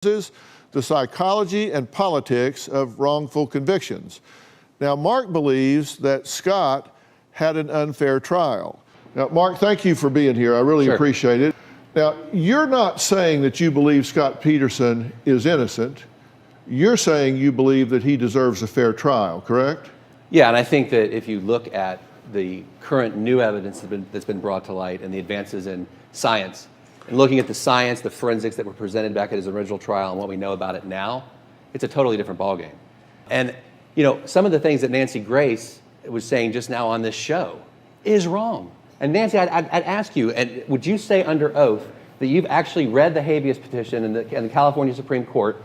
the psychology and politics of wrongful convictions. Now, Mark believes that Scott had an unfair trial. Now, Mark, thank you for being here. I really appreciate it. Now, you're not saying that you believe Scott Peterson is innocent. You're saying you believe that he deserves a fair trial, correct? Yeah, and I think that if you look at the current new evidence that's been brought to light and the advances in science, and looking at the science, the forensics that were presented back at his original trial and what we know about it now, it's a totally different ballgame. And, you know, some of the things that Nancy Grace was saying just now on this show is wrong. And Nancy, I'd ask you, and would you say under oath that you've actually read the habeas petition in the California Supreme Court,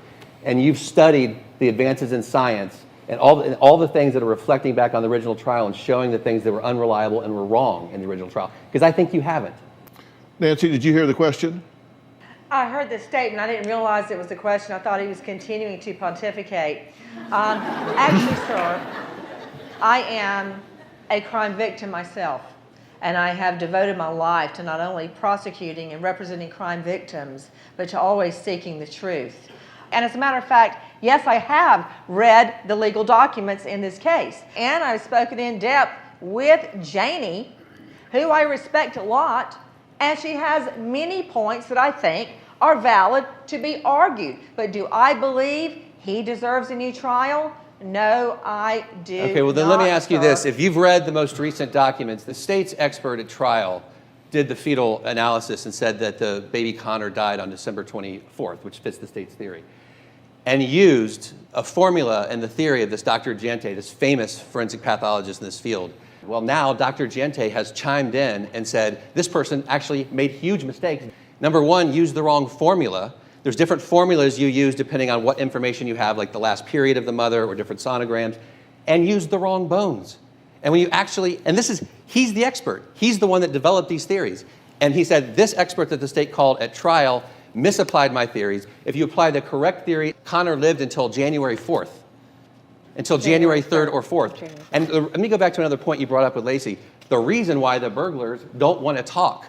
and you've studied the advances in science and all the things that are reflecting back on the original trial and showing the things that were unreliable and were wrong in the original trial? Because I think you haven't. Nancy, did you hear the question? I heard the statement. I didn't realize it was a question. I thought he was continuing to pontificate. Actually, sir, I am a crime victim myself, and I have devoted my life to not only prosecuting and representing crime victims, but to always seeking the truth. And as a matter of fact, yes, I have read the legal documents in this case, and I've spoken in depth with Janie, who I respect a lot, and she has many points that I think are valid to be argued. But do I believe he deserves a new trial? No, I do not. Okay, well then let me ask you this. If you've read the most recent documents, the state's expert at trial did the fetal analysis and said that the baby Connor died on December 24th, which fits the state's theory, and used a formula and the theory of this Dr. Gente, this famous forensic pathologist in this field. Well, now Dr. Gente has chimed in and said this person actually made huge mistakes. Number one, used the wrong formula. There's different formulas you use depending on what information you have, like the last period of the mother or different sonograms, and used the wrong bones. And when you actually, and he's the expert. He's the one that developed these theories. And he said this expert that the state called at trial misapplied my theories. If you apply the correct theory, Connor lived until January 4th. Until January 3rd or 4th. And let me go back to another point you brought up with Lacey. The reason why the burglars don't want to talk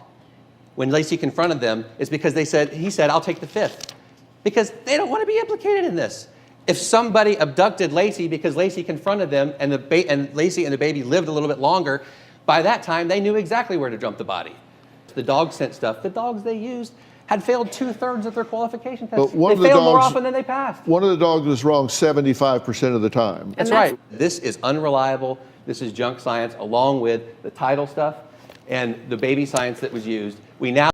when Lacey confronted them is because he said, I'll take the 5th. Because they don't want to be implicated in this. If somebody abducted Lacey because Lacey confronted them and Lacey and the baby lived a little bit longer, by that time they knew exactly where to dump the body. The dog scent stuff, the dogs they used had failed 2/3 of their qualification tests. They failed more often than they passed. One of the dogs was wrong 75% of the time. That's right. This is unreliable. This is junk science, along with the title stuff and the baby science that was used. We now